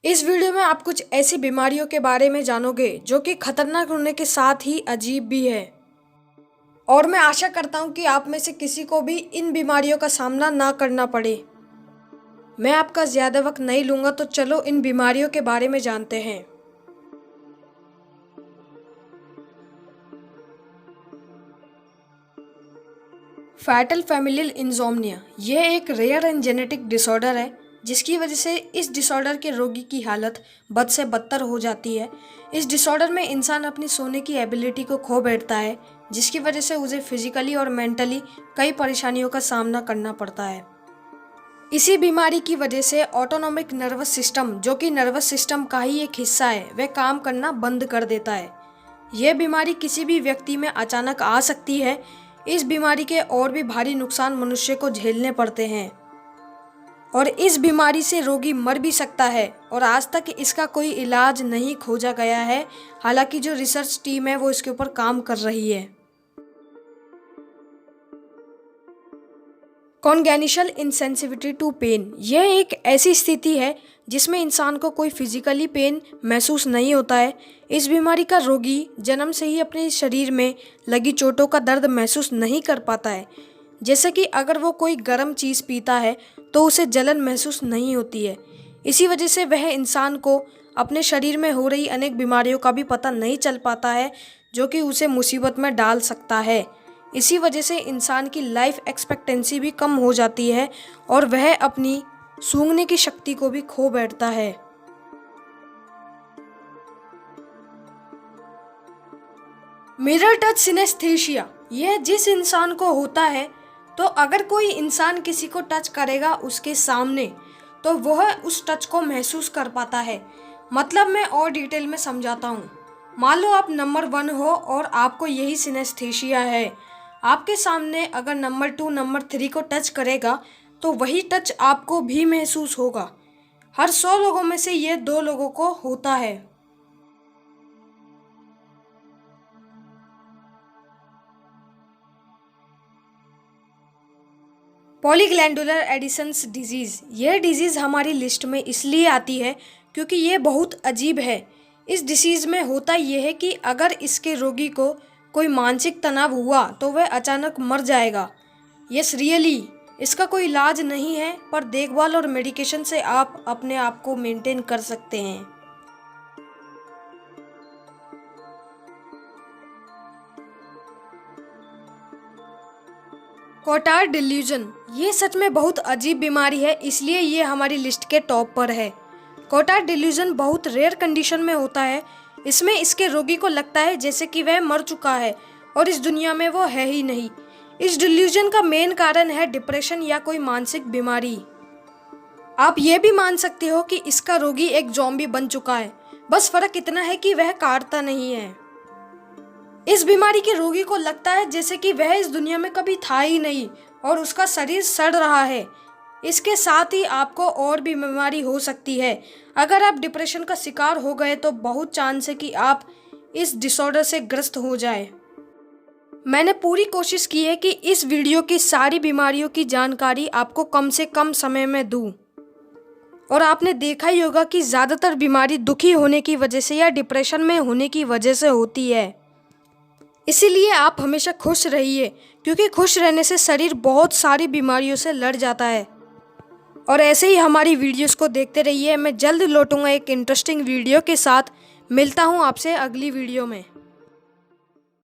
इस वीडियो में आप कुछ ऐसी बीमारियों के बारे में जानोगे जो कि खतरनाक होने के साथ ही अजीब भी है। और मैं आशा करता हूं कि आप में से किसी को भी इन बीमारियों का सामना ना करना पड़े। मैं आपका ज़्यादा वक्त नहीं लूँगा, तो चलो इन बीमारियों के बारे में जानते हैं। फैटल फैमिलियल इंसोम्निया यह एक रेयर एंड जेनेटिक डिसऑर्डर है, जिसकी वजह से इस डिसऑर्डर के रोगी की हालत बद से बदतर हो जाती है। इस डिसऑर्डर में इंसान अपनी सोने की एबिलिटी को खो बैठता है, जिसकी वजह से उसे फिजिकली और मेंटली कई परेशानियों का सामना करना पड़ता है। इसी बीमारी की वजह से ऑटोनॉमिक नर्वस सिस्टम, जो कि नर्वस सिस्टम का ही एक हिस्सा है, वह काम करना बंद कर देता है। यह बीमारी किसी भी व्यक्ति में अचानक आ सकती है। इस बीमारी के और भी भारी नुकसान मनुष्य को झेलने पड़ते हैं और इस बीमारी से रोगी मर भी सकता है और आज तक इसका कोई इलाज नहीं खोजा गया है। हालांकि जो रिसर्च टीम है वो इसके ऊपर काम कर रही है। कॉन्गेनिटल इनसेंसिटिविटी टू पेन यह एक ऐसी स्थिति है जिसमें इंसान को कोई फिजिकली पेन महसूस नहीं होता है। इस बीमारी का रोगी जन्म से ही अपने शरीर में लगी चोटों का दर्द महसूस नहीं कर पाता है। जैसे कि अगर वो कोई गर्म चीज़ पीता है तो उसे जलन महसूस नहीं होती है। इसी वजह से वह इंसान को अपने शरीर में हो रही अनेक बीमारियों का भी पता नहीं चल पाता है, जो कि उसे मुसीबत में डाल सकता है। इसी वजह से इंसान की लाइफ एक्सपेक्टेंसी भी कम हो जाती है और वह अपनी सूंघने की शक्ति को भी खो बैठता है। मिरर टच सिनेस्थीसिया यह जिस इंसान को होता है, तो अगर कोई इंसान किसी को टच करेगा उसके सामने, तो वह उस टच को महसूस कर पाता है। मतलब मैं और डिटेल में समझाता हूँ। मान लो आप नंबर 1 हो और आपको यही सिनेस्थीसिया है। आपके सामने अगर नंबर 2 नंबर 3 को टच करेगा तो वही टच आपको भी महसूस होगा। हर 100 लोगों में से ये 2 लोगों को होता है। पॉलीग्लैंडुलर एडिशंस डिजीज़ यह डिजीज़ हमारी लिस्ट में इसलिए आती है क्योंकि ये बहुत अजीब है। इस डिसीज़ में होता यह है कि अगर इसके रोगी को कोई मानसिक तनाव हुआ तो वह अचानक मर जाएगा। यस रियली, इसका कोई इलाज नहीं है, पर देखभाल और मेडिकेशन से आप अपने आप को मेंटेन कर सकते हैं। कोटार्ड डिल्यूजन ये सच में बहुत अजीब बीमारी है, इसलिए ये हमारी लिस्ट के टॉप पर है। कोटार्ड डिल्यूजन बहुत रेयर कंडीशन में होता है। इसमें इसके रोगी को लगता है जैसे कि वह मर चुका है और इस दुनिया में वो है ही नहीं। इस डिल्यूजन का मेन कारण है डिप्रेशन या कोई मानसिक बीमारी। आप ये भी मान सकते हो कि इसका रोगी एक ज़ॉम्बी बन चुका है, बस फर्क इतना है कि वह काटता नहीं है। इस बीमारी के रोगी को लगता है जैसे कि वह इस दुनिया में कभी था ही नहीं और उसका शरीर सड़ रहा है। इसके साथ ही आपको और भी बीमारी हो सकती है। अगर आप डिप्रेशन का शिकार हो गए तो बहुत चांस है कि आप इस डिसऑर्डर से ग्रस्त हो जाए। मैंने पूरी कोशिश की है कि इस वीडियो की सारी बीमारियों की जानकारी आपको कम से कम समय में दूं। और आपने देखा ही होगा कि ज़्यादातर बीमारी दुखी होने की वजह से या डिप्रेशन में होने की वजह से होती है। इसीलिए आप हमेशा खुश रहिए, क्योंकि खुश रहने से शरीर बहुत सारी बीमारियों से लड़ जाता है। और ऐसे ही हमारी वीडियोस को देखते रहिए। मैं जल्द लौटूंगा एक इंटरेस्टिंग वीडियो के साथ। मिलता हूँ आपसे अगली वीडियो में।